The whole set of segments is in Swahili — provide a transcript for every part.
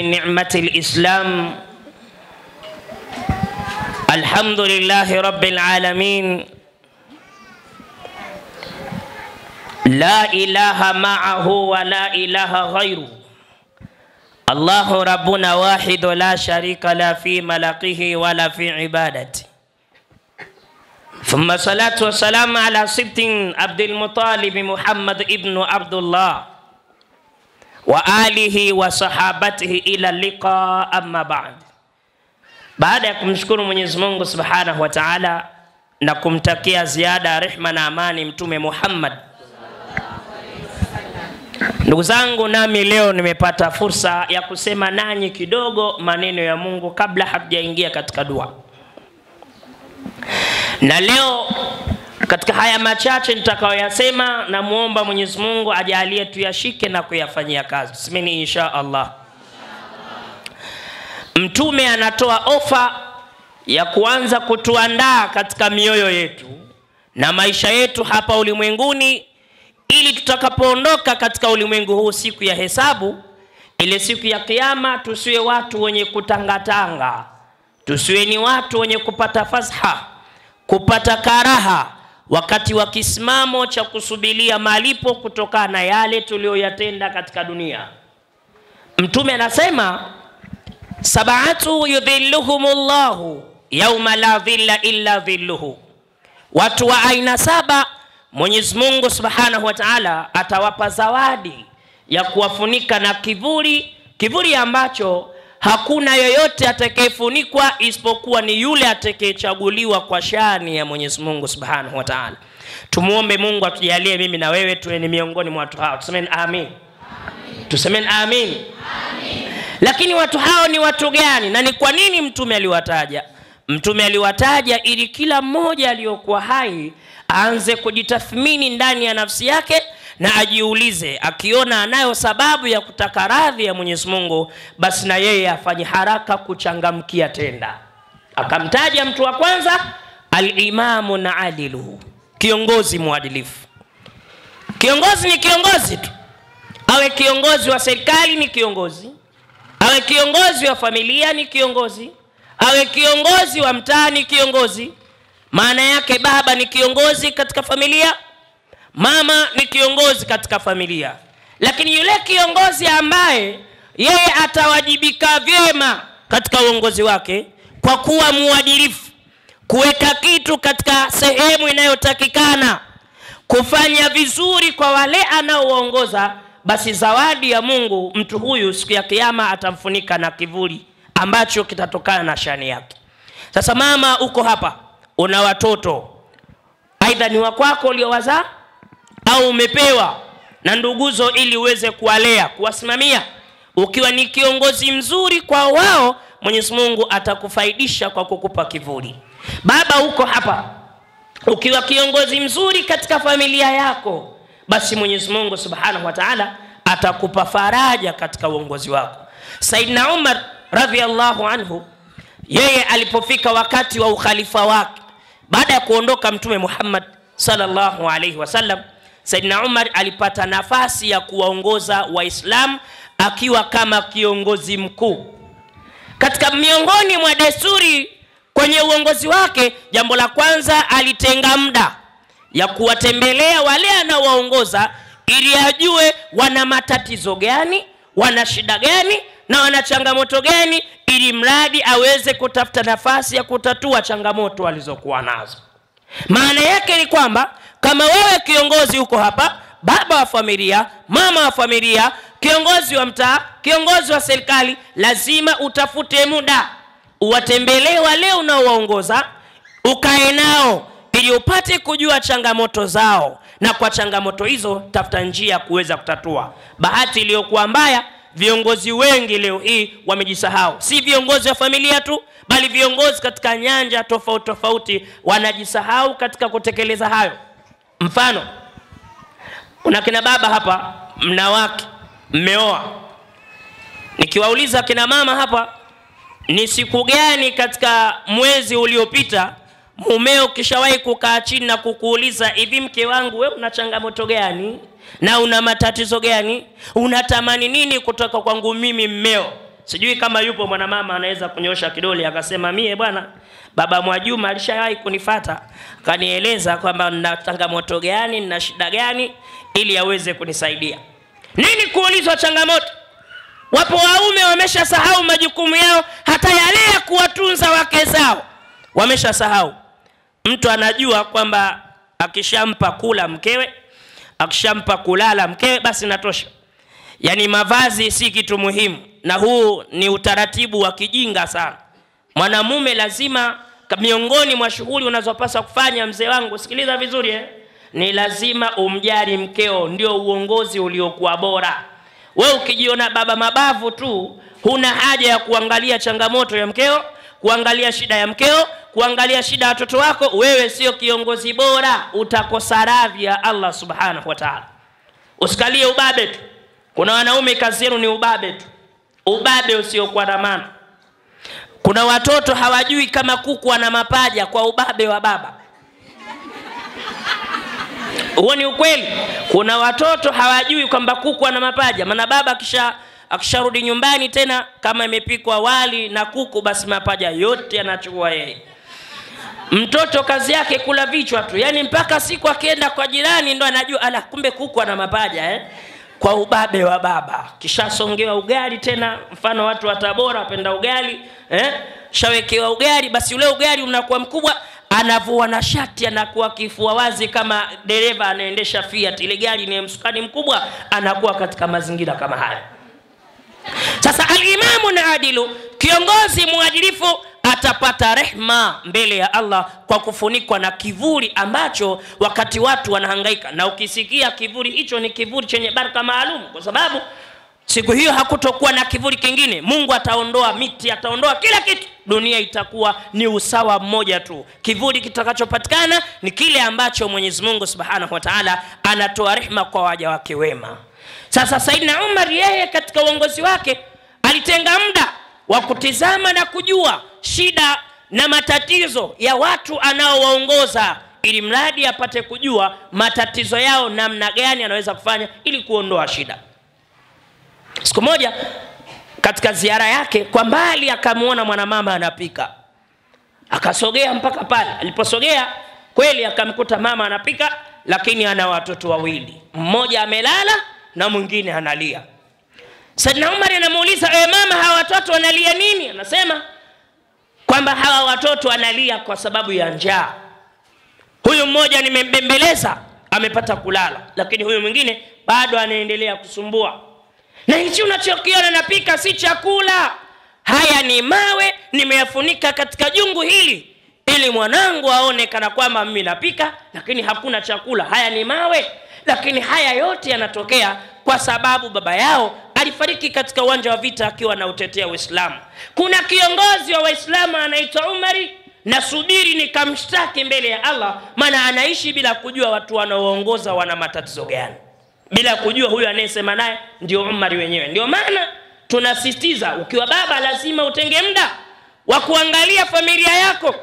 نعمة الإسلام الحمد لله رب العالمين لا إله معه ولا إله غيره الله ربنا واحد لا شريك له في ملكه ولا في عبادته ثم صلاة والسلام على سبط عبد المطالب محمد ابن عبد الله وآله وصحابته إلى اللقاء أما بعد. Baada ya kumshukuru Mwenyezi Mungu Subhanahu wa Ta'ala na kumtakia ziada rehma na amani Mtume Muhammad, ndugu zangu, nami leo nimepata fursa ya kusema nanyi kidogo maneno ya Mungu kabla hatujaingia katika dua. Na leo katika haya machache nitakayoyasema, na muomba Mwenyezi Mungu ajalie tuyashike na kuyafanyia kazi. Tusemeni insha Allah. Mtume anatoa ofa ya kuanza kutuandaa katika mioyo yetu na maisha yetu hapa ulimwenguni, ili tutakapoondoka katika ulimwengu huu siku ya hesabu, ile siku ya kiyama, tusiwe watu wenye kutangatanga, tusiwe ni watu wenye kupata fazha, kupata karaha wakati wa kisimamo cha kusubiria malipo kutokana na yale tuliyoyatenda katika dunia. Mtume anasema sab'atu yudhilluhumullahu yawma la dhilla illa dhilluhu. Watu wa aina saba Mwenyezi Mungu Subhanahu wa Ta'ala atawapa zawadi ya kuwafunika na kivuli ambacho hakuna yoyote atakayefunikwa isipokuwa ni yule atakayechaguliwa kwa shani ya Mwenyezi Mungu Subhanahu wa Ta'ala. Tumuombe Mungu atujalie mimi na wewe tuwe ni miongoni mwa watu hao. Tusemeni amin. Tusemeni amin. Amin. Lakini watu hao ni watu gani na ni kwa nini Mtume aliwataja? Mtume aliwataja ili kila mmoja aliyokuwa hai aanze kujitathmini ndani ya nafsi yake na ajiulize, akiona anayo sababu ya kutaka radhi ya Mwenyezi Mungu, basi na yeye afanye haraka kuchangamkia tenda. Akamtaja mtu wa kwanza, al-imamu na adilu, kiongozi muadilifu. Kiongozi ni kiongozi tu, awe kiongozi wa serikali ni kiongozi, awe kiongozi wa familia ni kiongozi, awe kiongozi wa mtaa ni kiongozi. Maana yake baba ni kiongozi katika familia, mama ni kiongozi katika familia. Lakini yule kiongozi ambaye yeye atawajibika vyema katika uongozi wake kwa kuwa muadilifu, kuweka kitu katika sehemu inayotakikana, kufanya vizuri kwa wale anaoongoza, basi zawadi ya Mungu mtu huyu siku ya kiyama atamfunika na kivuli ambacho kitatokana na shani yake. Sasa mama, uko hapa, una watoto, aidha ni wakwako uliowazaa au umepewa na nduguzo ili uweze kuwalea, kuwasimamia. Ukiwa ni kiongozi mzuri kwa wao, Mwenyezi Mungu atakufaidisha kwa kukupa kivuli. Baba, uko hapa, ukiwa kiongozi mzuri katika familia yako, basi Mwenyezi Mungu Subhanahu wa Ta'ala atakupa faraja katika uongozi wako. Saidna Umar radhiallahu anhu, yeye alipofika wakati wa ukhalifa wake baada ya kuondoka Mtume Muhammad sallallahu alaihi wasallam, Saidna Umar alipata nafasi ya kuwaongoza Waislamu akiwa kama kiongozi mkuu. Katika miongoni mwa desturi kwenye uongozi wake, jambo la kwanza, alitenga muda ya kuwatembelea wale anaowaongoza ili ajue wana matatizo gani, wana shida gani na wana changamoto gani, ili mradi aweze kutafuta nafasi ya kutatua changamoto walizokuwa nazo. Maana yake ni kwamba kama wewe kiongozi uko hapa, baba wa familia, mama wa familia, kiongozi wa mtaa, kiongozi wa serikali, lazima utafute muda uwatembelee wale unaowaongoza, ukae nao ili upate kujua changamoto zao, na kwa changamoto hizo tafuta njia kuweza kutatua. Bahati iliyokuwa mbaya, viongozi wengi leo hii wamejisahau. Si viongozi wa familia tu, bali viongozi katika nyanja tofauti tofauti wanajisahau katika kutekeleza hayo. Mfano, kuna kina baba hapa, mna wake, mmeoa. Nikiwauliza kina mama hapa, ni siku gani katika mwezi uliopita mumeo kishawahi kukaa chini na kukuuliza, hivi mke wangu wewe una changamoto gani na una matatizo gani, unatamani nini kutoka kwangu mimi mmeo? Sijui kama yupo mwanamama anaweza kunyosha kidole akasema mie bwana baba Mwajuma alishawahi kunifuata akanieleza kwamba nina changamoto gani, nina shida gani, ili aweze kunisaidia. Nini kuulizwa changamoto? Wapo waume wameshasahau majukumu yao, hata yale ya kuwatunza wake zao wameshasahau. Mtu anajua kwamba akishampa kula mkewe, akishampa kulala mkewe, basi natosha. Yani mavazi si kitu muhimu, na huu ni utaratibu wa kijinga sana. Mwanamume lazima, miongoni mwa shughuli unazopaswa kufanya, mzee wangu sikiliza vizuri ni lazima umjali mkeo, ndio uongozi uliokuwa bora. Wewe ukijiona baba mabavu tu, huna haja ya kuangalia changamoto ya mkeo, kuangalia shida ya mkeo, kuangalia shida ya watoto wako. Wewe sio kiongozi bora, utakosa radhi ya Allah subhanahu wa ta'ala. Usikalie ubabe tu. Kuna wanaume kazi yenu ni ubabe tu, ubabe usiokuwa na maana. Kuna watoto hawajui kama kuku ana mapaja kwa ubabe wa baba. Huo ni ukweli. Kuna watoto hawajui kwamba kuku ana mapaja, maana baba akisharudi nyumbani tena kama imepikwa wali na kuku, basi mapaja yote anachukua yeye. Mtoto kazi yake kula vichwa tu, yani mpaka siku akienda kwa jirani ndo anajua ala kumbe kuku ana mapaja kwa ubabe wa baba. Kisha songewa ugali tena, mfano watu wa Tabora wapenda ugali, shawekewa ugali, basi ule ugali unakuwa mkubwa, anavua na shati, anakuwa kifua wazi kama dereva anaendesha Fiat. Ile gari ni msukani mkubwa, anakuwa katika mazingira kama haya. Sasa al-imamu na adilu, kiongozi muadilifu, atapata rehma mbele ya Allah kwa kufunikwa na kivuli ambacho wakati watu wanahangaika. Na ukisikia kivuli hicho ni kivuli chenye baraka maalum, kwa sababu siku hiyo hakutokuwa na kivuli kingine. Mungu ataondoa miti, ataondoa kila kitu, dunia itakuwa ni usawa mmoja tu. Kivuli kitakachopatikana ni kile ambacho Mwenyezi Mungu Subhanahu wa Ta'ala anatoa rehma kwa waja wake wema. Sasa Saidina Umar yeye katika uongozi wake alitenga muda wa kutizama na kujua shida na matatizo ya watu anaowaongoza, ili mradi apate kujua matatizo yao namna gani anaweza kufanya ili kuondoa shida. Siku moja katika ziara yake, kwa mbali akamuona mwanamama anapika. Akasogea mpaka pale. Aliposogea kweli akamkuta mama anapika, lakini ana watoto wawili. Mmoja amelala na mwingine analia. Saidina Umar anamuuliza, mama, hawa watoto wanalia nini? Anasema kwamba hawa watoto wanalia kwa sababu ya njaa. Huyu mmoja nimembembeleza, amepata kulala, lakini huyu mwingine bado anaendelea kusumbua. Na hichi unachokiona napika si chakula. Haya ni mawe nimeyafunika katika jungu hili, ili mwanangu aone kana kwamba mimi napika lakini hakuna chakula. Haya ni mawe, lakini haya yote yanatokea kwa sababu baba yao alifariki katika uwanja wa vita akiwa na utetea Uislamu. Kuna kiongozi wa Waislamu anaitwa Umari, na subiri nikamshtaki mbele ya Allah, maana anaishi bila kujua watu wanaoongoza wana matatizo gani, bila kujua huyu anayesema naye ndio Umari wenyewe. Ndio maana tunasisitiza, ukiwa baba lazima utenge muda wa kuangalia familia yako,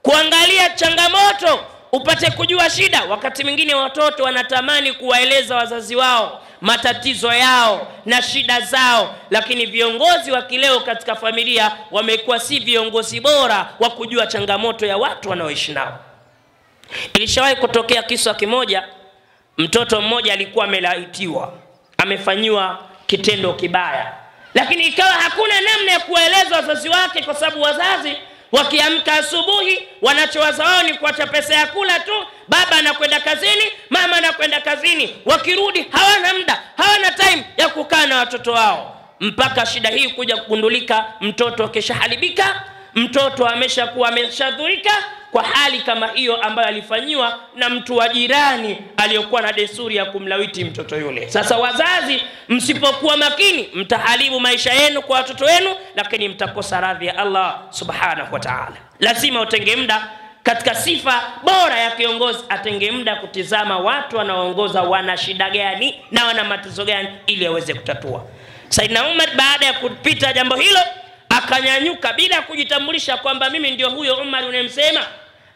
kuangalia changamoto, upate kujua shida. Wakati mwingine watoto wanatamani kuwaeleza wazazi wao matatizo yao na shida zao, lakini viongozi wa kileo katika familia wamekuwa si viongozi bora wa kujua changamoto ya watu wanaoishi nao. Ilishawahi kutokea kisa kimoja, mtoto mmoja alikuwa amelaitiwa, amefanyiwa kitendo kibaya, lakini ikawa hakuna namna ya kueleza wazazi wake, kwa sababu wazazi wakiamka asubuhi wanachowaza wao ni kuacha pesa ya kula tu. Baba anakwenda kazini, mama anakwenda kazini, wakirudi hawana muda, hawana time ya kukaa na watoto wao. Mpaka shida hii kuja kugundulika, mtoto akishaharibika, mtoto ameshakuwa ameshadhurika kwa hali kama hiyo ambayo alifanyiwa na mtu wa jirani aliyokuwa na desturi ya kumlawiti mtoto yule. Sasa wazazi, msipokuwa makini, mtaharibu maisha yenu kwa watoto wenu, lakini mtakosa radhi ya Allah Subhanahu wa Ta'ala. Lazima utenge muda. Katika sifa bora ya kiongozi, atenge muda kutizama watu wanaoongoza wana shida gani na wana matatizo gani, ili aweze kutatua. Saidina Umar baada ya kupita jambo hilo, akanyanyuka bila kujitambulisha kwamba mimi ndio huyo Umar unayemsema.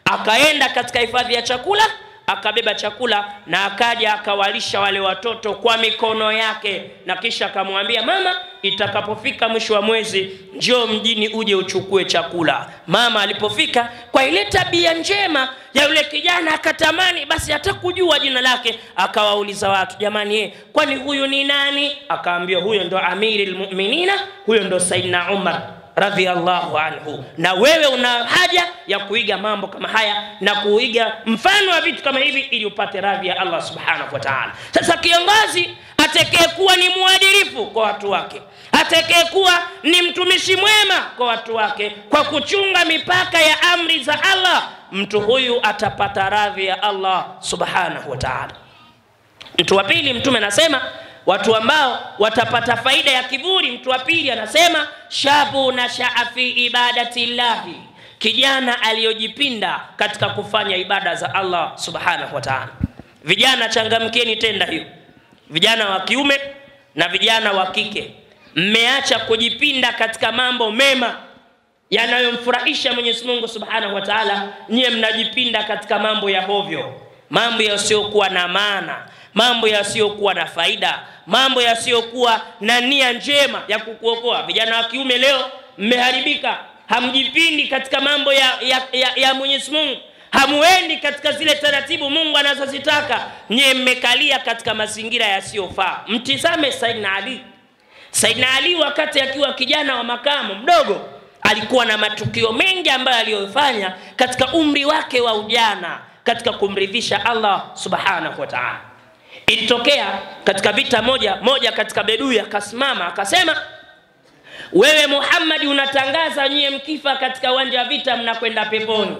Akaenda katika hifadhi ya chakula, akabeba chakula na akaja akawalisha wale watoto kwa mikono yake, na kisha akamwambia, mama, itakapofika mwisho wa mwezi njoo mjini uje uchukue chakula. Mama alipofika, kwa ile tabia njema ya yule kijana akatamani basi hata kujua jina lake, akawauliza watu, jamani, kwani huyu ni nani? Akaambia, huyo ndo Amirul Mu'minina, huyo ndo Saidina Umar radhiallahu anhu. Na wewe una haja ya kuiga mambo kama haya na kuiga mfano wa vitu kama hivi ili upate radhi ya Allah subhanahu wa ta'ala. Sasa kiongozi atakayekuwa ni muadilifu kwa watu wake, atakayekuwa ni mtumishi mwema kwa watu wake, kwa kuchunga mipaka ya amri za Allah, mtu huyu atapata radhi ya Allah subhanahu wa ta'ala. Mtu wa pili, mtume anasema watu ambao watapata faida ya kiburi. Mtu wa pili anasema shabu nashaa fi ibadatillahi, kijana aliyojipinda katika kufanya ibada za Allah subhanahu wa ta'ala. Vijana changamkeni tenda hiyo, vijana wa kiume na vijana wa kike, mmeacha kujipinda katika mambo mema yanayomfurahisha Mwenyezi Mungu subhanahu wa ta'ala. Nyie mnajipinda katika mambo ya hovyo, mambo yasiyokuwa na maana, mambo yasiyokuwa na faida, mambo yasiyokuwa na nia njema ya kukuokoa. Vijana wa kiume leo mmeharibika, hamjipindi katika mambo ya Mwenyezi Mungu, hamuendi katika zile taratibu Mungu anazozitaka. Nyie mmekalia katika mazingira yasiyofaa. Mtizame Saidina Ali. Saidina Ali wakati akiwa kijana wa makamo mdogo alikuwa na matukio mengi ambayo aliyofanya katika umri wake wa ujana katika kumridhisha Allah subhanahu wa ta'ala. Ilitokea katika vita moja katika bedui akasimama akasema, wewe Muhammad unatangaza nyie mkifa katika uwanja wa vita mnakwenda peponi.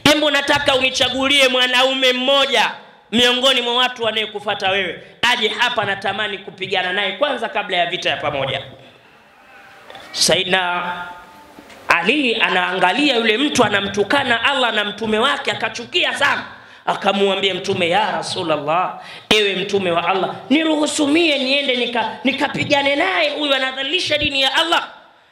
Hebu nataka unichagulie mwanaume mmoja miongoni mwa watu wanayekufuata wewe, aje hapa natamani kupigana naye kwanza kabla ya vita ya pamoja. Saidina Ali anaangalia yule mtu anamtukana Allah na mtume wake, akachukia sana. Akamwambia mtume, ya Rasulullah, ewe mtume wa Allah, niruhusu mie niende nikapigane naye, huyu anadhalilisha dini ya Allah.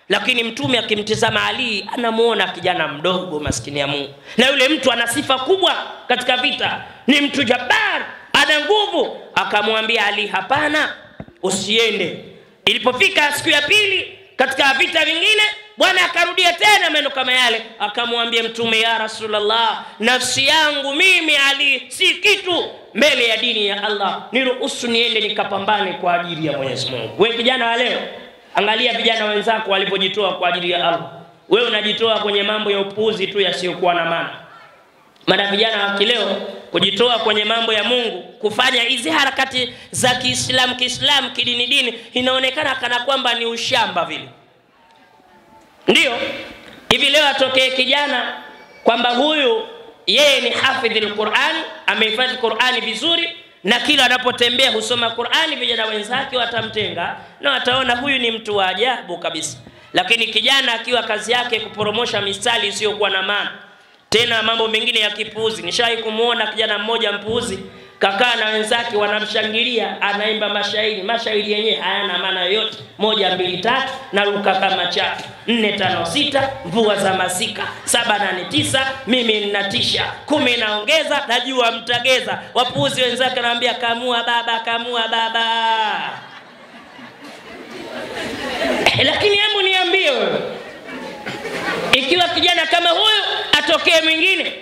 Lakini mtume akimtizama Ali anamuona kijana mdogo maskini ya Mungu, na yule mtu ana sifa kubwa katika vita, ni mtu jabbar, ana nguvu. Akamwambia Ali, hapana, usiende. Ilipofika siku ya pili katika vita vingine, bwana akarudia tena maneno kama yale, akamwambia mtume, ya Rasulullah, nafsi yangu mimi Ali si kitu mbele ya dini ya Allah, niruhusu niende nikapambane kwa ajili ya Mwenyezi Mungu. Wewe kijana wa leo, angalia vijana wenzako walipojitoa kwa ajili ya Allah. Wewe unajitoa kwenye mambo ya upuuzi tu yasiyokuwa na maana. Maana vijana wa kileo kujitoa kwenye mambo ya Mungu, kufanya hizi harakati za Kiislamu kidini, inaonekana kana kwamba ni ushamba vile. Ndio hivi leo atokee kijana kwamba huyu yeye ni hafidhul Qur'an, amehifadhi Qur'ani vizuri, na kila anapotembea husoma Qur'ani, vijana wenzake watamtenga na wataona huyu ni mtu wa ajabu kabisa. Lakini kijana akiwa kazi yake kuporomosha mistari isiyokuwa na maana, tena mambo mengine ya kipuuzi. Nishawahi kumuona kijana mmoja mpuuzi kakaa na wenzake wanamshangilia, anaimba mashairi yenyewe hayana maana yoyote, 1 2 3 na ruka kama chatu, 4 5 6 mvua za masika, 7 8 9 mimi ninatisha, 10 naongeza najua mtageza. Wapuuzi wenzake anawaambia, kamua baba, kamua baba. Lakini hebu niambie wewe, ikiwa kijana kama huyu atokee mwingine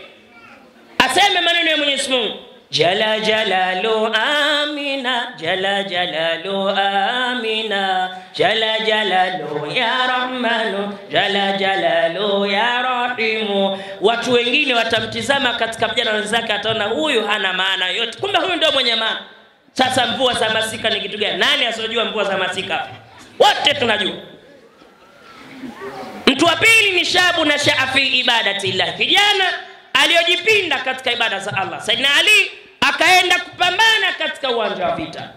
aseme maneno ya Mwenyezi Mungu, jala jalalu amina, jala jalalu amina, jala jalalu ya rahmanu, jala jalalu ya rahimu, watu wengine watamtizama katika vijana wenzake, ataona huyu hana maana yote, kumbe huyu ndio mwenye maana. Sasa mvua za masika ni kitu gani? Nani asiyojua mvua za masika? Wote tunajua. Mtu wa pili ni shabu na shaafi ibadatillah, kijana aliyojipinda katika ibada za Allah. Saidina Ali akaenda kupambana katika uwanja wa vita.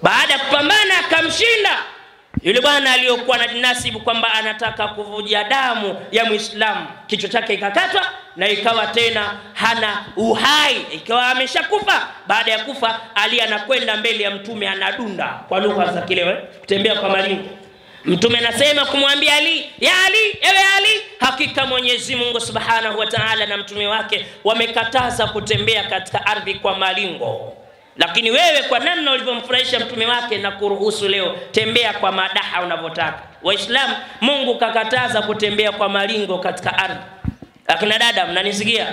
Baada ya kupambana akamshinda yule bwana aliyokuwa na dinasibu kwamba anataka kuvuja damu ya Muislamu. Kichwa chake ikakatwa na ikawa tena hana uhai, ikawa ameshakufa. Baada ya kufa, Ali anakwenda mbele ya mtume anadunda kwa lugha za kileo, kutembea kwa malingo. Mtume anasema kumwambia Ali, ya Ali, ewe Ali, hakika Mwenyezi Mungu Subhanahu wa Ta'ala na mtume wake wamekataza kutembea katika ardhi kwa malingo. Lakini wewe kwa namna ulivyomfurahisha mtume wake na kuruhusu leo tembea kwa madaha unavyotaka. Waislamu, Mungu kakataza kutembea kwa malingo katika ardhi. Akina dada mnanisikia?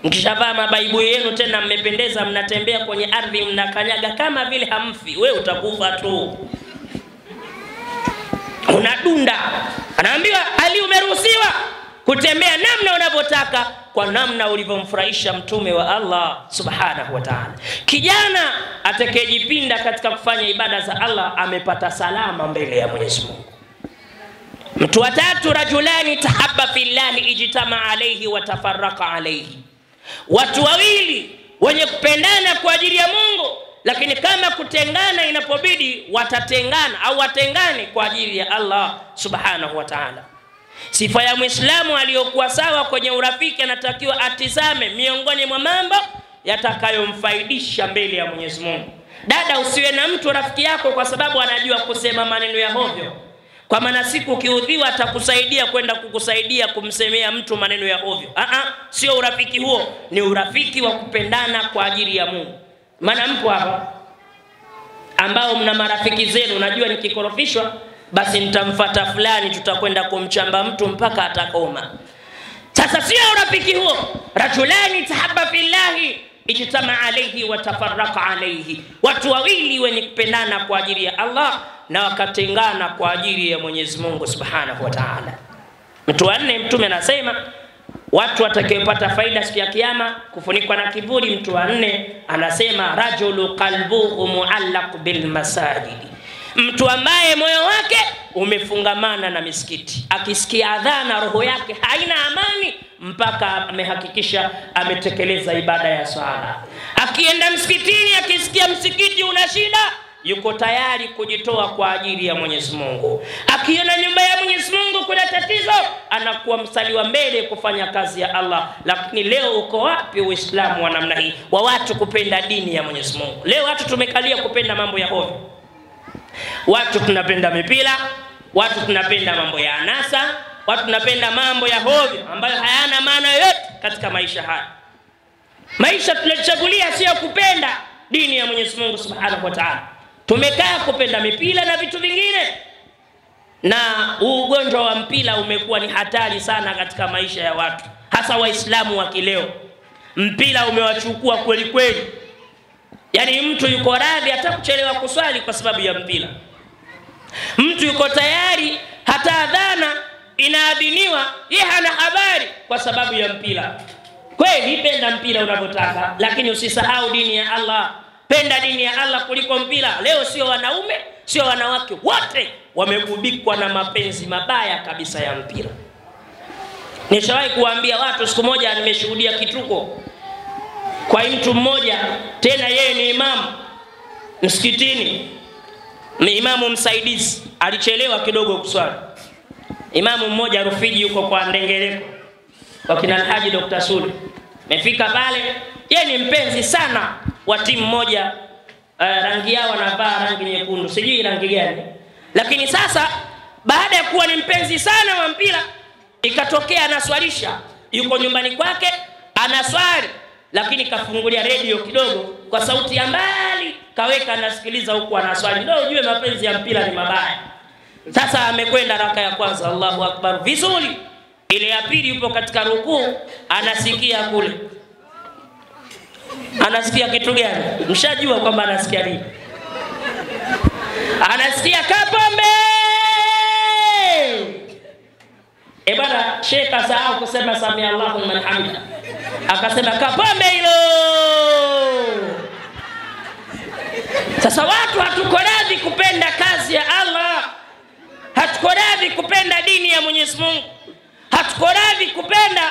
Mkishavaa mabaibu yenu tena mmependeza, mnatembea kwenye ardhi mnakanyaga kama vile hamfi, wewe utakufa tu. Unadunda. Anaambiwa Ali, umeruhusiwa kutembea namna unavyotaka kwa namna ulivyomfurahisha mtume wa Allah Subhanahu wa Ta'ala. Kijana atakayejipinda katika kufanya ibada za Allah amepata salama mbele ya Mwenyezi Mungu. Mtu wa tatu, rajulani tahabba fillahi ijtama alayhi wa tafarraqa alayhi. Watu wawili wenye kupendana kwa ajili ya Mungu, lakini kama kutengana inapobidi watatengana au watengane kwa ajili ya Allah Subhanahu wa Ta'ala. Sifa ya Muislamu aliyokuwa sawa kwenye urafiki anatakiwa atizame miongoni mwa mambo yatakayomfaidisha mbele ya Mwenyezi Mungu. Dada, usiwe na mtu rafiki yako kwa sababu anajua kusema maneno ya hovyo. Kwa maana siku ukiudhiwa atakusaidia kwenda kukusaidia kumsemea mtu maneno ya hovyo. Sio urafiki huo, ni urafiki wa kupendana kwa ajili ya Mungu. Maana mpo hapa ambao mna marafiki zenu, unajua nikikorofishwa basi nitamfuata fulani, tutakwenda kumchamba mtu mpaka atakoma. Sasa sio urafiki huo. Rajulani tahabba fillahi ijtama alayhi wa tafarraqa alayhi. Watu wawili wenye kupendana kwa ajili ya Allah na wakatengana kwa ajili ya Mwenyezi Mungu Subhanahu wa Ta'ala. Mtu wa nne, mtume anasema watu watakayopata faida siku ya kiyama kufunikwa na kiburi. Mtu wa nne anasema rajulu qalbuhu muallaq bil masajid. Mtu ambaye moyo wake umefungamana na misikiti, akisikia adhana roho yake haina amani mpaka amehakikisha ametekeleza ibada ya swala. Akienda msikitini akisikia msikiti una shida, yuko tayari kujitoa kwa ajili ya Mwenyezi Mungu. Akiona nyumba ya Mwenyezi Mungu kuna tatizo, anakuwa mstari wa mbele kufanya kazi ya Allah. Lakini leo uko wapi Uislamu wa namna hii, wa watu kupenda dini ya Mwenyezi Mungu? Leo watu tumekalia kupenda mambo ya hovyo. Watu tunapenda mipira, watu tunapenda mambo ya anasa, watu tunapenda mambo ya hovyo ambayo hayana maana yoyote katika maisha haya. Maisha tunachagulia sio kupenda dini ya Mwenyezi Mungu Subhanahu wa Ta'ala. Tumekaa kupenda mipira na vitu vingine. Na ugonjwa wa mpira umekuwa ni hatari sana katika maisha ya watu, hasa Waislamu wa kileo. Mpira umewachukua kweli kweli. Yaani mtu yuko radhi hata kuchelewa kuswali kwa sababu ya mpira. Mtu yuko tayari hata adhana inaadhiniwa yeye hana habari kwa sababu ya mpira. Kweli penda mpira unavyotaka, lakini usisahau dini ya Allah. Penda dini ya Allah kuliko mpira. Leo sio wanaume, sio wanawake, wote wamegubikwa na mapenzi mabaya kabisa ya mpira. Nishawahi kuambia watu, siku moja nimeshuhudia kituko kwa mtu mmoja, tena yeye ni imamu msikitini, ni imamu msaidizi, alichelewa kidogo kuswali. Imamu mmoja Rufiji yuko kwa Ndengereko kwa kina Alhaji Dr. Suli. Mefika pale, yeye ni mpenzi sana wa timu moja, rangi yao wanavaa rangi nyekundu, sijui rangi gani. Lakini sasa baada ya kuwa ni mpenzi sana wa mpira, ikatokea anaswalisha, yuko nyumbani kwake anaswali, lakini kafungulia radio kidogo kwa sauti ya mbali, kaweka anasikiliza huko anaswali. Ndio ujue mapenzi ya mpira ni mabaya. Sasa amekwenda raka ya kwanza, Allahu Akbar, vizuri. Ile ya pili yupo katika rukuu, anasikia kule. Anasikia kitu gani? Mshajua kwamba anasikia nini? Anasikia kapombe. Bwana Sheikh asahau kusema sami Allahu liman hamida, akasema kapombe hilo. Sasa watu hatuko radhi kupenda kazi ya Allah, hatuko radhi kupenda dini ya Mwenyezi Mungu, hatuko radhi kupenda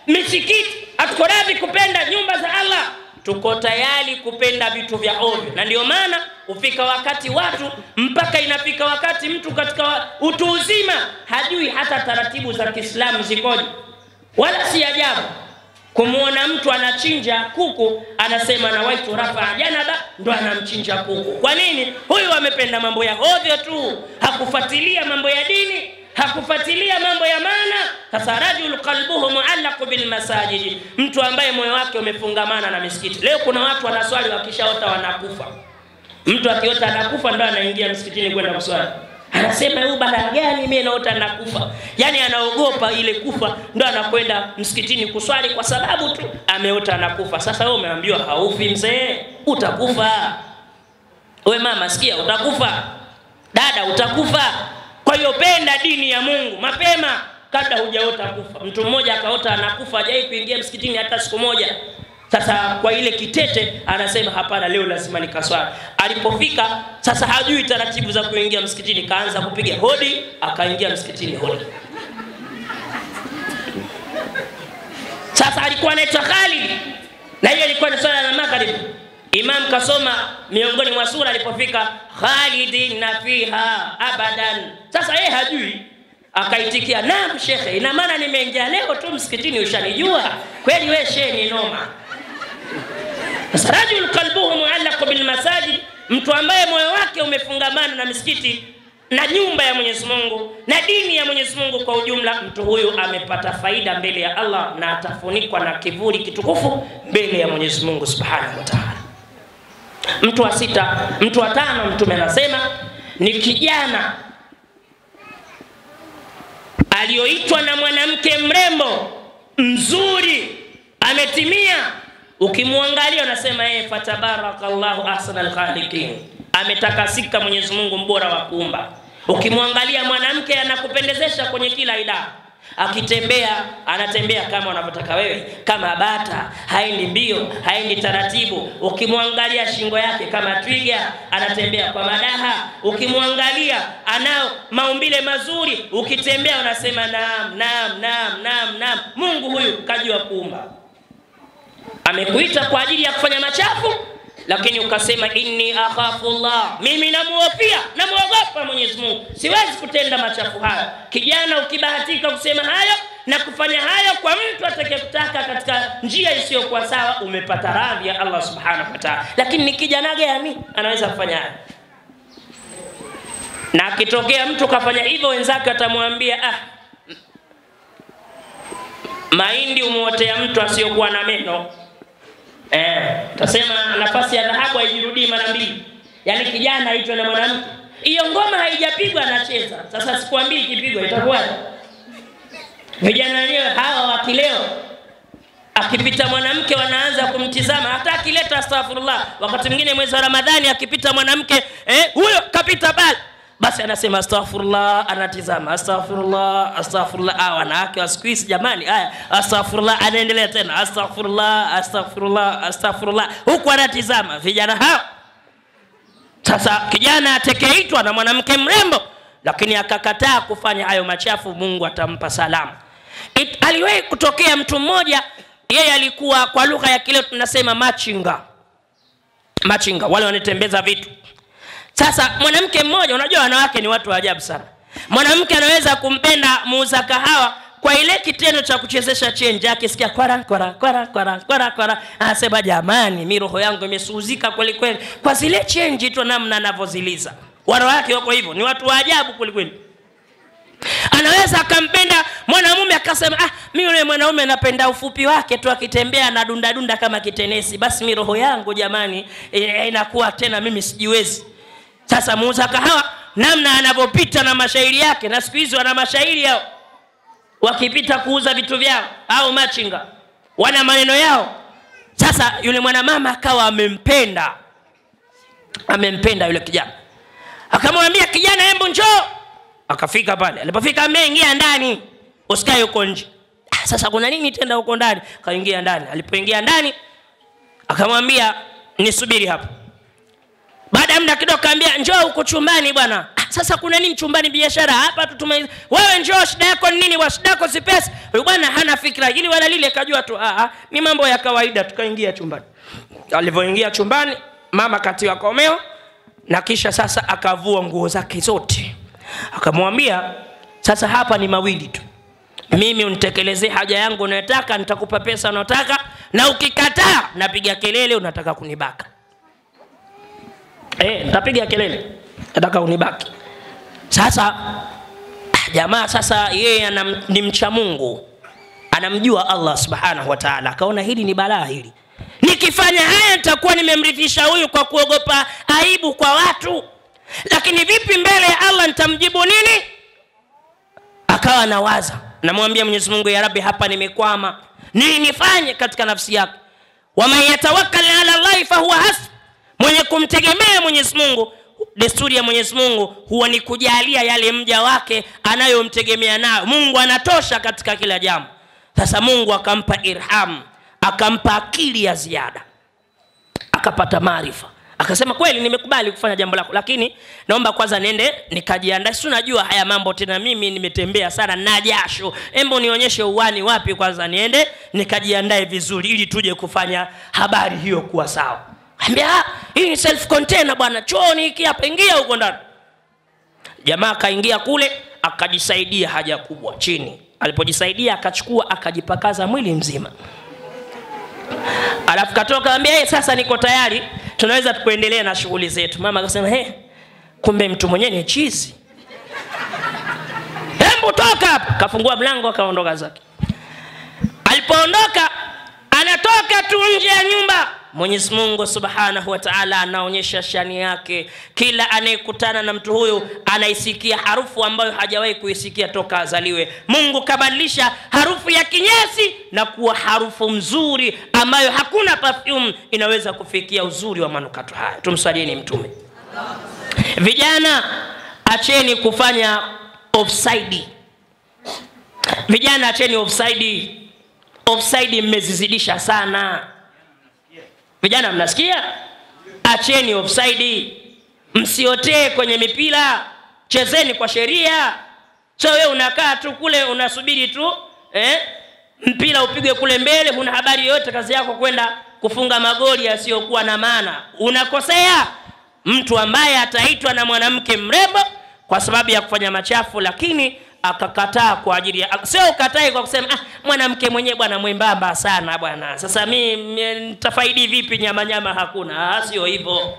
misikiti, hatuko radhi kupenda nyumba za Allah. Tuko tayari kupenda vitu vya ovyo. Na ndio maana ufika wakati watu, mpaka inafika wakati mtu katika utu uzima hajui hata taratibu za Kiislamu zikoje. Wala si ajabu Kumuona mtu anachinja kuku anasema na waitu rafa janaba, ndo anamchinja kuku. Kwa nini? Huyu amependa mambo ya hovyo tu, hakufuatilia mambo ya dini, hakufuatilia mambo ya maana. Sasa rajul qalbuhu muallaq bil masajid, mtu ambaye moyo wake umefungamana na misikiti. Leo kuna watu wanaswali wakishaota wanakufa. Mtu akiota anakufa ndo anaingia msikitini kwenda kuswali. Anasema huyu balaa gani mimi naota nakufa? Yani anaogopa ile kufa, ndo anakwenda msikitini kuswali kwa sababu tu ameota nakufa. Sasa wewe umeambiwa haufi mzee, utakufa. Wewe mama sikia, utakufa. Dada utakufa. Kwa hiyo penda dini ya Mungu mapema kabla hujaota kufa. Mtu mmoja akaota anakufa, hajai kuingia msikitini hata siku moja. Sasa kwa ile kitete anasema hapana, leo lazima nikaswali. Alipofika sasa hajui taratibu za kuingia msikitini, kaanza kupiga hodi, akaingia msikitini hodi. Sasa alikuwa anaitwa Khalid, na hiyo ilikuwa ni swala la maghrib. Imam kasoma miongoni mwa sura, alipofika Khalidin fiha abadan. Sasa yeye hajui, akaitikia naam shekhe, ina maana nimeingia leo tu msikitini ushanijua? Kweli wewe shehe ni noma. Sasa rajul qalbuhu muallaq bil masajid, mtu ambaye moyo wake umefungamana na misikiti na nyumba ya Mwenyezi Mungu na dini ya Mwenyezi Mungu kwa ujumla, mtu huyu amepata faida mbele ya Allah na atafunikwa na kivuli kitukufu mbele ya Mwenyezi Mungu Subhanahu wa Ta'ala. Mtu wa sita, mtu wa tano, Mtume anasema ni kijana alioitwa na mwanamke mrembo mzuri, ametimia. Ukimwangalia unasema yeye fatabarakallahu ahsanul khaliqin, ametakasika Mwenyezi Mungu mbora wa kuumba. Ukimwangalia mwanamke anakupendezesha kwenye kila idara. Akitembea anatembea kama unavyotaka wewe, kama bata, haendi mbio, haendi taratibu. Ukimwangalia shingo yake kama twiga, anatembea kwa madaha. Ukimwangalia anao maumbile mazuri, ukitembea unasema naam naam naam naam naam, Mungu huyu kajua kuumba. Amekuita kwa ajili ya kufanya machafu, lakini ukasema inni akhafullah, mimi namuogopa Mwenyezi Mungu, siwezi kutenda machafu haya. Kijana ukibahatika kusema hayo na kufanya hayo kwa mtu atakayekutaka katika njia isiyokuwa sawa, umepata radhi ya Allah Subhanahu wa Ta'ala. Lakini ni kijana gani anaweza kufanya hayo? Na akitokea mtu kafanya hivyo, wenzake watamwambia mahindi umuotea mtu asiyokuwa na meno. Tasema nafasi ya dhahabu haijirudii mara mbili. Yani kijana aitwa na mwanamke, hiyo ngoma haijapigwa anacheza. Sasa sikwambii ikipigwa itakuwaje? Vijana wenyewe hawa wa kileo, akipita mwanamke wanaanza kumtizama, hata akileta astaghfirullah. Wakati mwingine mwezi wa Ramadhani akipita mwanamke, huyo kapita pale, basi anasema astaghfirullah, anatizama astaghfirullah astaghfirullah. Wanawake wa siku hizi jamani, haya astaghfirullah, anaendelea tena astaghfirullah astaghfirullah astaghfirullah, huku anatizama vijana hao. Sasa kijana atakayeitwa na mwanamke mrembo lakini akakataa kufanya hayo machafu, Mungu atampa salama. Aliwahi kutokea mtu mmoja, yeye alikuwa kwa lugha ya kile tunasema machinga, wale wanatembeza vitu. Sasa mwanamke mmoja, unajua wanawake ni watu wa ajabu sana. Mwanamke anaweza kumpenda muuza kahawa kwa ile kitendo cha kuchezesha change yake, sikia kwara kwara kwara kwara kwara kwara, anasema jamani, mimi roho yangu imesuuzika kweli kweli kwa zile change tu namna anavyoziliza. Wanawake wako hivyo, ni watu wa ajabu kweli kweli. Anaweza akampenda mwanamume akasema mimi yule mwanaume napenda ufupi wake tu, akitembea na dunda dunda kama kitenesi, basi mimi roho yangu jamani inakuwa tena mimi sijiwezi. Sasa muuza kahawa namna anavyopita na mashairi yake, na siku hizo wana mashairi yao wakipita kuuza vitu vyao, au machinga wana maneno yao. Sasa yule mwanamama akawa amempenda yule kijana, akamwambia kijana, hebu njoo. Akafika pale, alipofika ameingia ndani, usikae huko nje. Sasa kuna nini tena huko ndani? Kaingia ndani. Alipoingia ndani akamwambia nisubiri hapa. Baada ya muda kidogo akamwambia njoo huko chumbani bwana. Sasa kuna nini chumbani? Biashara hapa tu wewe njoo, shida yako ni nini? Shida yako si pesa. Yule bwana hana fikra ili wala lile, kajua tu ni mambo ya kawaida. Tukaingia chumbani. Alivyoingia chumbani, mama katiwa komeo na kisha sasa akavua nguo zake zote. Akamwambia sasa hapa ni mawili tu, mimi unitekelezee haja yangu unayotaka, nitakupa pesa unayotaka, na ukikataa napiga kelele unataka kunibaka. Nitapiga kelele nataka unibaki. Sasa jamaa sasa yeye ni mcha Mungu, anamjua Allah subhanahu wa ta'ala, akaona hili ni balaa hili. Nikifanya haya nitakuwa nimemrithisha huyu kwa kuogopa aibu kwa watu. Lakini vipi mbele ya Allah nitamjibu nini? Akawa nawaza, namwambia Mwenyezi Mungu, ya Rabbi, hapa nimekwama. Nini nifanye katika nafsi yake? Wa man yatawakkal ala Allah fa huwa hasb. Mwenye kumtegemea Mwenyezi Mungu, desturi ya Mwenyezi Mungu huwa ni kujalia yale mja wake anayomtegemea nayo. Mungu anatosha katika kila jambo. Sasa Mungu akampa irham, akampa akili ya ziada, akapata maarifa. Akasema kweli nimekubali kufanya jambo lako, lakini naomba kwanza nende nikajiandae. Si unajua haya mambo tena, mimi nimetembea sana na jasho. Hebu nionyeshe uwani wapi kwanza niende nikajiandae vizuri ili tuje kufanya habari hiyo kuwa sawa. Ambia hii ni self container bwana, chooni hiki hapa, ingia huko ndani. Jamaa kaingia kule, akajisaidia haja kubwa chini. Alipojisaidia akachukua akajipakaza mwili mzima. Alafu katoka ambia sasa niko tayari, tunaweza kuendelea na shughuli zetu. Mama akasema kumbe mtu mwenyewe ni chizi. Hebu toka hapa. Kafungua mlango akaondoka zake. Alipoondoka anatoka tu nje ya nyumba, Mwenyezi Mungu Subhanahu wa Ta'ala anaonyesha shani yake. Kila anayekutana na mtu huyu anaisikia harufu ambayo hajawahi kuisikia toka azaliwe. Mungu kabadilisha harufu ya kinyesi na kuwa harufu mzuri ambayo hakuna perfume inaweza kufikia uzuri wa manukato haya. Tumsalieni Mtume. Vijana, acheni kufanya offside. Vijana, acheni offside. Offside mmezizidisha sana. Vijana, mnasikia? Acheni offside. Msiotee kwenye mipira, chezeni kwa sheria. Sio wewe unakaa tu kule unasubiri tu mpira upigwe kule mbele, huna habari yote, kazi yako kwenda kufunga magoli yasiyokuwa na maana. Unakosea. Mtu ambaye ataitwa na mwanamke mrembo kwa sababu ya kufanya machafu, lakini akakataa kwa ajili ya, sio ukatae kwa kusema mwanamke mwenyewe bwana mwembamba sana bwana, sasa mimi nitafaidi vipi, nyama hakuna. Sio hivyo.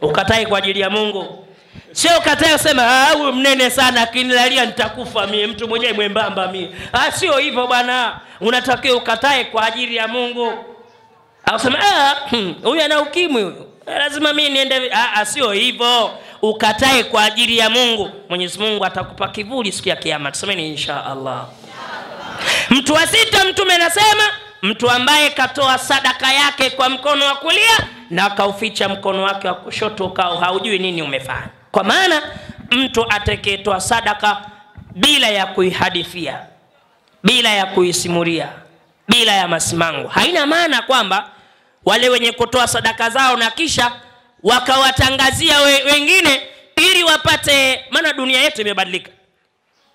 Ukatae kwa ajili ya Mungu. Sio ukatae usema huyu mnene sana akinilalia nitakufa mimi, mtu mwenyewe mwembamba mimi. Sio hivyo bwana. Unatakiwa ukatae kwa ajili ya Mungu. Ausema huyu ana ukimwi huyu, lazima mimi niende. Sio hivyo. Ukatae kwa ajili ya Mungu. Mwenyezi Mungu atakupa kivuli siku ya kiyama. Tusemeni insha Allah. Mtu wa sita, Mtume anasema mtu ambaye katoa sadaka yake kwa mkono wa kulia na kauficha mkono wake wa kushoto, ukao haujui nini umefanya. Kwa maana mtu atakayetoa sadaka bila ya kuihadithia, bila ya kuisimulia, bila ya masimango, haina maana kwamba wale wenye kutoa sadaka zao na kisha wakawatangazia wengine ili wapate. Maana dunia yetu imebadilika,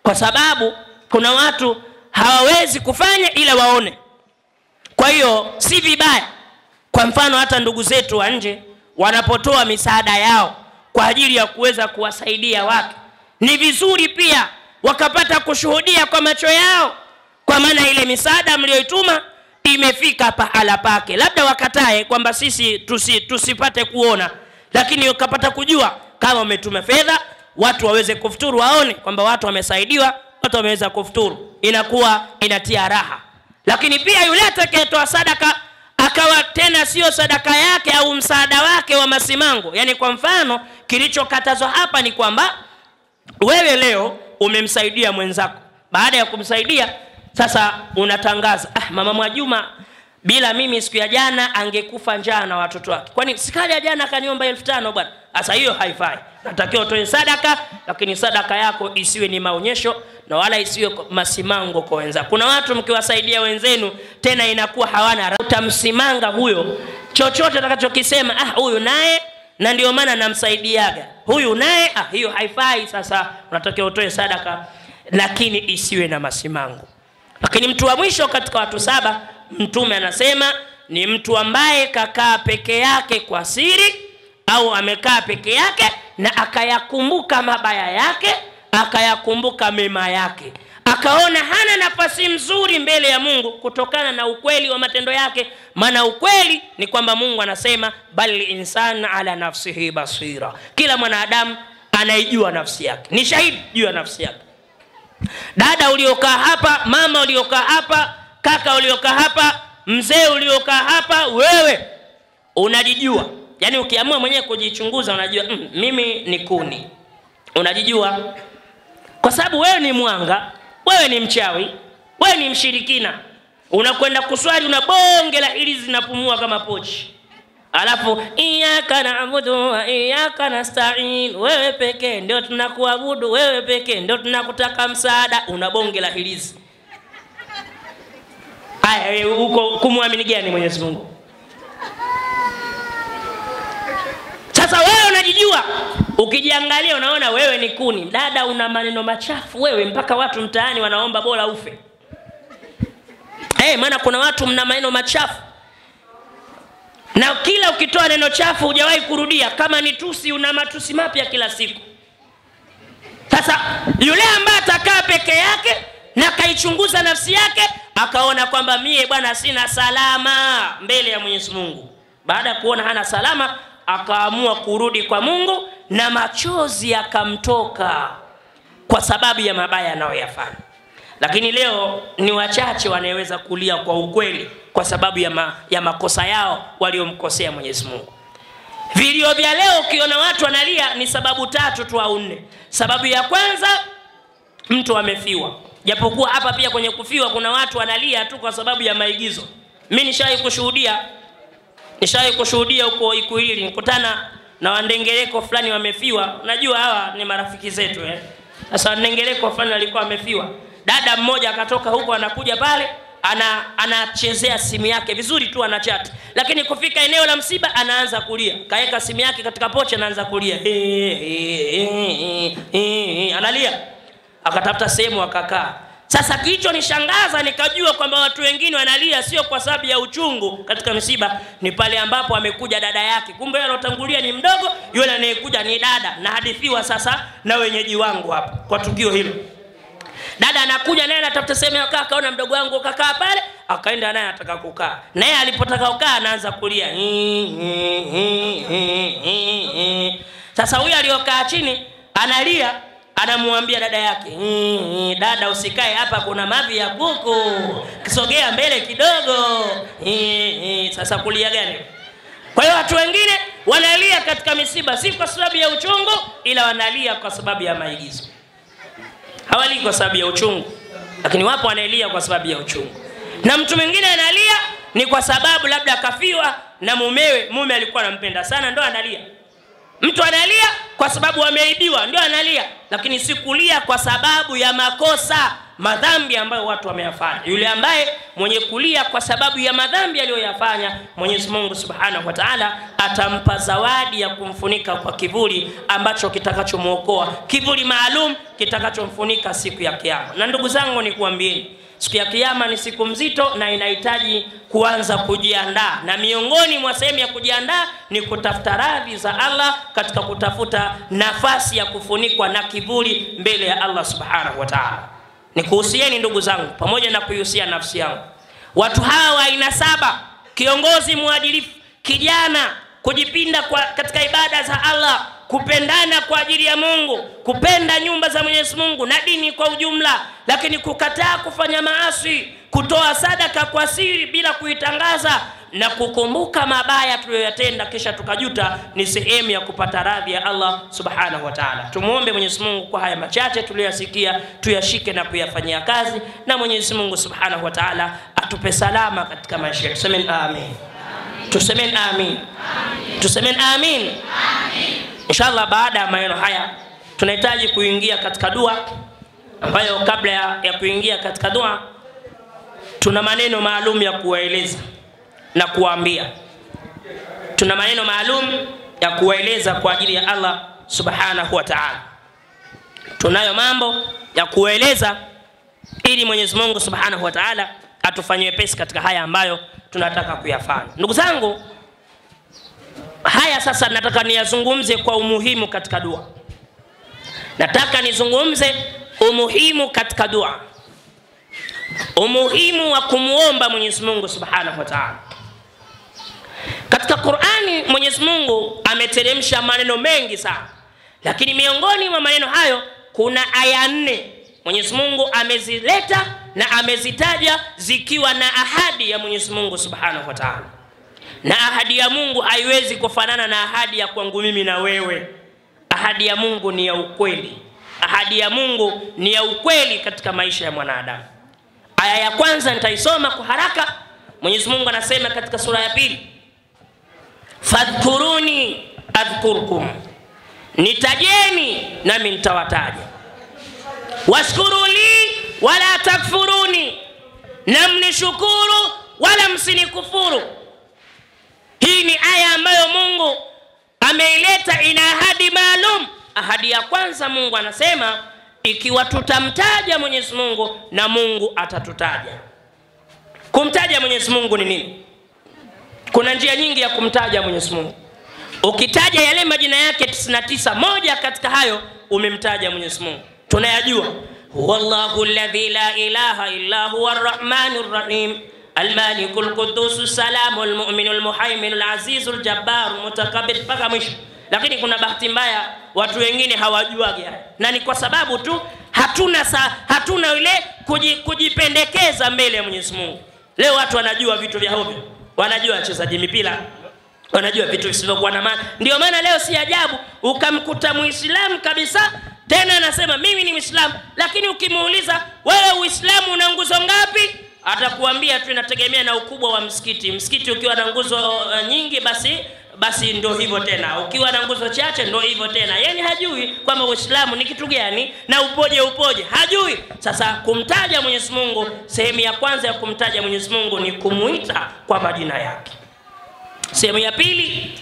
kwa sababu kuna watu hawawezi kufanya ila waone. Kwa hiyo si vibaya, kwa mfano hata ndugu zetu wa nje wanapotoa misaada yao kwa ajili ya kuweza kuwasaidia watu, ni vizuri pia wakapata kushuhudia kwa macho yao, kwa maana ile misaada mlioituma imefika pahala pake. Labda wakatae kwamba sisi tusipate kuona, lakini ukapata kujua kama umetuma fedha, watu waweze kufuturu, waone kwamba watu wamesaidiwa, watu wameweza kufuturu, inakuwa inatia raha. Lakini pia yule atakayetoa sadaka akawa tena sio sadaka yake au msaada wake wa masimango, yani kwa mfano kilichokatazwa hapa ni kwamba wewe leo umemsaidia mwenzako, baada ya kumsaidia sasa unatangaza Mama Mwajuma bila mimi siku ya jana angekufa njaa na watoto wake. Kwani sikaja jana akaniomba 1500 bwana? Sasa hiyo haifai. Natakiwa utoe sadaka, lakini sadaka yako isiwe ni maonyesho na wala isiwe masimango kwa wenzako. Kuna watu mkiwasaidia wenzenu tena inakuwa hawana utamsimanga huyo, chochote atakachokisema huyu naye na ndio maana namsaidiaga, huyu naye hiyo haifai. Sasa unatakiwa utoe sadaka lakini isiwe na masimango. Lakini mtu wa mwisho katika watu 7, Mtume anasema ni mtu ambaye kakaa peke yake kwa siri, au amekaa peke yake na akayakumbuka mabaya yake, akayakumbuka mema yake, akaona hana nafasi nzuri mbele ya Mungu kutokana na ukweli wa matendo yake. Maana ukweli ni kwamba Mungu anasema bal insana ala nafsihi basira, kila mwanadamu anaijua nafsi yake, ni shahidi juu ya nafsi yake. Dada uliokaa hapa, mama uliokaa hapa, kaka uliokaa hapa, mzee uliokaa hapa, wewe unajijua. Yani ukiamua mwenyewe kujichunguza unajua mimi ni kuni. Unajijua kwa sababu wewe ni mwanga, wewe ni mchawi, wewe ni mshirikina. Unakwenda kuswali unabonge la hili zinapumua kama pochi. Alafu iyyaka na'budu wa iyyaka nasta'in, wewe pekee ndio tunakuabudu, wewe pekee ndio tunakutaka msaada, unabonge la hilizi. Haya, uko kumwamini gani Mwenyezi Mungu? Sasa wewe unajijua, ukijiangalia unaona wewe ni kuni. Dada una maneno machafu wewe mpaka watu mtaani wanaomba bora ufe. Maana kuna watu mna maneno machafu. Na kila ukitoa neno chafu hujawahi kurudia, kama ni tusi una matusi mapya kila siku. Sasa yule ambaye atakaa peke yake na kaichunguza nafsi yake akaona kwamba mie bwana sina salama mbele ya Mwenyezi Mungu, baada ya kuona hana salama akaamua kurudi kwa Mungu na machozi yakamtoka kwa sababu ya mabaya anayoyafanya. Lakini leo ni wachache wanaweza kulia kwa ukweli kwa sababu ya makosa yao waliomkosea Mwenyezi Mungu. Video vya leo ukiona watu wanalia ni sababu 3 tu au 4. Sababu ya kwanza, mtu amefiwa. Japokuwa hapa pia kwenye kufiwa kuna watu wanalia tu kwa sababu ya maigizo. Mimi nishawahi kushuhudia huko Ikuili, nikutana na wandengereko fulani wamefiwa. Unajua hawa ni marafiki zetu Sasa wandengereko fulani alikuwa amefiwa. Dada mmoja akatoka huko anakuja pale, anachezea simu yake vizuri tu, anachat. Lakini kufika eneo la msiba anaanza kulia. Kaeka simu yake katika pochi anaanza kulia. Analia. Akatafuta sehemu akakaa. Sasa kicho nishangaza, nikajua kwamba watu wengine wanalia sio kwa sababu ya uchungu katika msiba, ni pale ambapo amekuja dada yake. Kumbe yule alotangulia ni mdogo, yule anayekuja ni dada. Na hadithiwa sasa na wenyeji wangu hapa kwa tukio hilo. Dada anakuja naye anatafuta sehemu ya kukaa, akaona mdogo wangu kakaa pale, akaenda naye anataka kukaa. Naye alipotaka kukaa anaanza kulia. Sasa huyu aliyokaa chini analia, anamuambia dada yake, dada usikae hapa kuna mavi ya kuku, kisogea mbele kidogo. Sasa kulia gani? Kwa hiyo watu wengine wanalia katika misiba si kwa sababu ya uchungu, ila wanalia kwa sababu ya maigizo. Hawali kwa sababu ya uchungu, lakini wapo wanalia kwa sababu ya uchungu. Na mtu mwingine analia ni kwa sababu labda kafiwa na mume alikuwa anampenda sana, ndio analia. Mtu analia kwa sababu ameibiwa, ndio analia, lakini si kulia kwa sababu ya makosa, madhambi ambayo watu wameyafanya. Yule ambaye mwenye kulia kwa sababu ya madhambi aliyoyafanya, Mwenyezi Mungu Subhanahu wa Ta'ala atampa zawadi ya kumfunika kwa kivuli ambacho kitakachomuokoa, kivuli maalum kitakachomfunika siku ya Kiyama. Na ndugu zangu nikuambieni, siku ya Kiyama ni siku mzito na inahitaji kuanza kujiandaa. Na miongoni mwa sehemu ya kujiandaa ni kutafuta radhi za Allah katika kutafuta nafasi ya kufunikwa na kivuli mbele ya Allah Subhanahu wa Ta'ala. Nikuhusieni ndugu zangu, pamoja na kuihusia nafsi yangu, watu hawa aina 7: kiongozi mwadilifu, kijana, kujipinda katika ibada za Allah, kupendana kwa ajili ya Mungu, kupenda nyumba za Mwenyezi Mungu na dini kwa ujumla, lakini kukataa kufanya maasi, kutoa sadaka kwa siri bila kuitangaza, na kukumbuka mabaya tuliyoyatenda kisha tukajuta, ni sehemu ya kupata radhi ya Allah Subhanahu wa Ta'ala. Tumuombe Mwenyezi Mungu kwa haya machache tuliyosikia tuyashike na kuyafanyia kazi, na Mwenyezi Mungu Subhanahu wa Ta'ala atupe salama katika maisha yetu. Tusemeni amin. Tusemeni amin. Tusemeni amin. Inshallah baada ya maneno haya tunahitaji kuingia katika dua, ambayo kabla ya kuingia katika dua tuna maneno maalum ya kuwaeleza na kuambia. Tuna maneno maalum ya kuwaeleza kwa ajili ya Allah Subhanahu wa Ta'ala. Tunayo mambo ya kueleza ili Mwenyezi Mungu Subhanahu wa Ta'ala atufanyie pesi katika haya ambayo tunataka kuyafanya. Ndugu zangu, haya sasa nataka niyazungumze kwa umuhimu katika dua. Nataka nizungumze umuhimu katika dua. umuhimu wa kumuomba Mwenyezi Mungu Subhanahu wa Ta'ala. Katika Qur'ani Mwenyezi Mungu ameteremsha maneno mengi sana, lakini miongoni mwa maneno hayo kuna aya 4 Mwenyezi Mungu amezileta na amezitaja zikiwa na ahadi ya Mwenyezi Mungu Subhanahu wa Ta'ala. Na ahadi ya Mungu haiwezi kufanana na ahadi ya kwangu mimi na wewe. Ahadi ya Mungu ni ya ukweli. Ahadi ya Mungu ni ya ukweli katika maisha ya mwanadamu. Aya ya kwanza nitaisoma kwa haraka. Mwenyezi Mungu anasema katika sura ya 2, fadhkuruni adhkurkum, nitajeni nami nitawataja. Washkuru li wala takfuruni, na mnishukuru wala msinikufuru. Hii ni aya ambayo Mungu ameileta, ina ahadi maalum. Ahadi ya kwanza Mungu anasema ikiwa tutamtaja Mwenyezi Mungu na Mungu atatutaja. Kumtaja Mwenyezi Mungu ni nini? Kuna njia nyingi ya kumtaja Mwenyezi Mungu. Ukitaja yale majina yake 99, moja katika hayo umemtaja Mwenyezi Mungu. Tunayajua. Wallahu alladhi la ilaha illa huwa arrahmanur rahim almalikul quddus salamul mu'minul muhaiminul azizul jabbarul mutakabbir, mpaka mwisho. Lakini kuna bahati mbaya watu wengine hawajuagi haya, na ni kwa sababu tu hatuna ile kujipendekeza mbele ya Mwenyezi Mungu. Leo watu wanajua vitu vya hovyo, wanajua wachezaji mipira, wanajua vitu visivyokuwa na maana. Ndio maana leo si ajabu ukamkuta Muislamu kabisa, tena anasema mimi ni Muislamu, lakini ukimuuliza wewe Uislamu una nguzo ngapi, atakuambia tu inategemea na ukubwa wa msikiti. Msikiti ukiwa na nguzo nyingi basi ndio hivyo tena, ukiwa na nguzo chache ndio hivyo tena. Yani hajui kwamba Uislamu ni kitu gani na upoje hajui. Sasa kumtaja Mwenyezi Mungu, sehemu ya kwanza ya kumtaja Mwenyezi Mungu ni kumuita kwa majina yake. Sehemu ya pili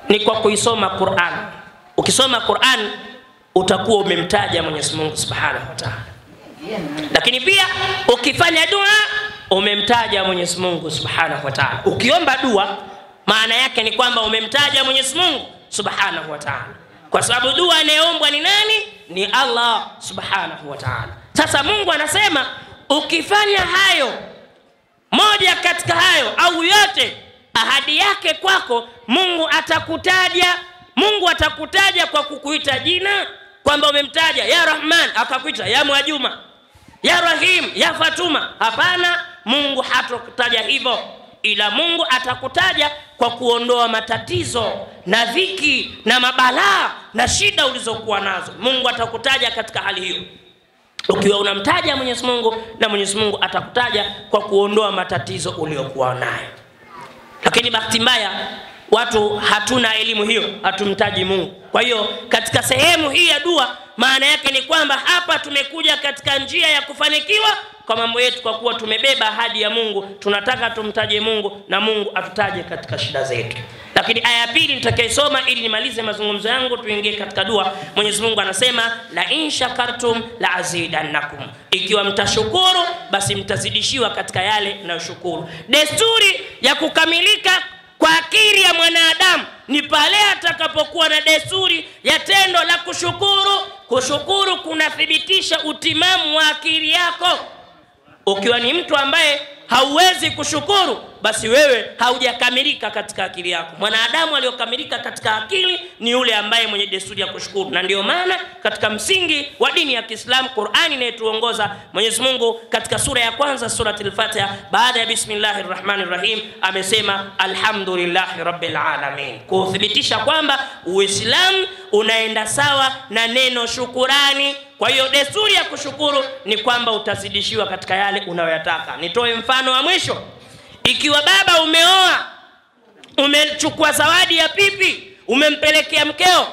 ni kwa kuisoma Qur'an. Ukisoma Qur'an utakuwa umemtaja Mwenyezi Mungu Subhanahu wa Ta'ala. Lakini pia ukifanya dua umemtaja Mwenyezi Mungu Subhanahu wa Ta'ala. Ukiomba dua maana yake ni kwamba umemtaja Mwenyezi Mungu Subhanahu wa Ta'ala, kwa sababu dua inayoombwa ni nani? Ni Allah Subhanahu wa Ta'ala. Sasa Mungu anasema ukifanya hayo, moja katika hayo au yote, ahadi yake kwako Mungu atakutaja. Mungu atakutaja kwa kukuita jina, kwamba umemtaja ya Rahman akakuita ya Mwajuma, ya Rahim ya Fatuma. Hapana, Mungu hatakutaja hivyo, ila Mungu atakutaja kwa kuondoa matatizo na dhiki na mabalaa na shida ulizokuwa nazo. Mungu atakutaja katika hali hiyo. Ukiwa unamtaja Mwenyezi Mungu, na Mwenyezi Mungu atakutaja kwa kuondoa matatizo uliokuwa nayo. Lakini bahati mbaya watu hatuna elimu hiyo, hatumtaji Mungu. Kwa hiyo katika sehemu hii ya dua, maana yake ni kwamba hapa tumekuja katika njia ya kufanikiwa kwa mambo yetu, kwa kuwa tumebeba ahadi ya Mungu. Tunataka tumtaje Mungu na Mungu atutaje katika shida zetu. Lakini aya ya pili nitakayosoma ili nimalize mazungumzo yangu, tuingie katika dua. Mwenyezi Mungu anasema la in shakartum la azidannakum, ikiwa mtashukuru basi mtazidishiwa katika yale mnayoshukuru. Desturi ya kukamilika kwa akili ya mwanadamu ni pale atakapokuwa na desturi ya tendo la kushukuru. Kushukuru kunathibitisha utimamu wa akili yako. Ukiwa ni mtu ambaye hauwezi kushukuru, basi wewe haujakamilika katika akili yako. Mwanadamu aliyokamilika katika akili ni yule ambaye mwenye desturi ya kushukuru. Na ndio maana katika msingi wa dini ya Kiislamu, Qur'ani inayotuongoza, Mwenyezi Mungu katika sura ya kwanza, suratul Fatiha, baada ya bismillahir rahmanir rahim amesema alhamdulillahi rabbil alamin, kuthibitisha kwamba Uislamu unaenda sawa na neno shukurani. Kwa hiyo desturi ya kushukuru ni kwamba utazidishiwa katika yale unayoyataka. Nitoe mfano wa mwisho. Ikiwa baba umeoa, umechukua zawadi ya pipi, umempelekea mkeo,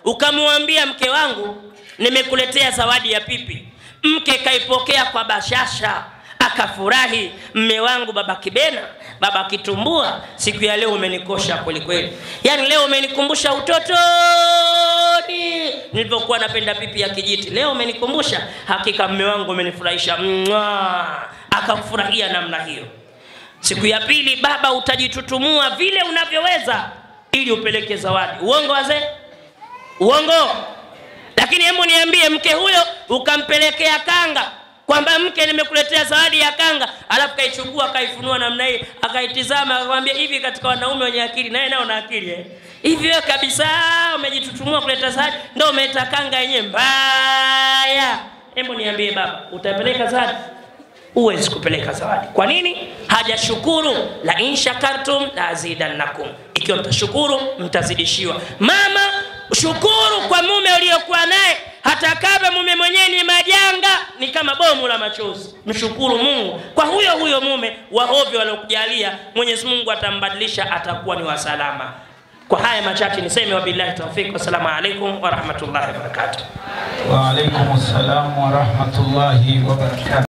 ukamwambia mke wangu nimekuletea zawadi ya pipi. Mke kaipokea kwa bashasha, akafurahi. Mme wangu baba Kibena, baba Kitumbua, siku ya leo umenikosha kweli kweli. Yani leo umenikumbusha utotoni nilipokuwa napenda pipi ya kijiti. Leo umenikumbusha, hakika mme wangu umenifurahisha. Akafurahia namna hiyo. Siku ya pili baba utajitutumua vile unavyoweza ili upeleke zawadi. Uongo wazee? Uongo. Lakini hebu niambie, mke huyo ukampelekea kanga, kwamba mke nimekuletea zawadi ya kanga, alafu kaichukua akaifunua namna hii, akaitizama akamwambia hivi, katika wanaume wenye akili, naye nao na akili hivi wewe kabisa umejitutumua kuleta zawadi ndio umeleta kanga yenyewe mbaya? Hebu niambie baba, utapeleka zawadi? Huwezi kupeleka zawadi. Kwa nini? Hajashukuru. La in shakartum la azidannakum, ikiwa mtashukuru mtazidishiwa. Mama, shukuru kwa mume uliokuwa naye, hata kama mume mwenyewe ni majanga, ni kama bomu la machozi. Mshukuru Mungu kwa huyo mume wa ovyo aliokujalia. Mwenyezi Mungu atambadilisha, atakuwa ni wa salama. Kwa haya machache niseme wabillahi tawfik. Wassalamu alaikum wa rahmatullahi wa barakatuh. Wa alaikum assalam wa rahmatullahi wa barakatuh.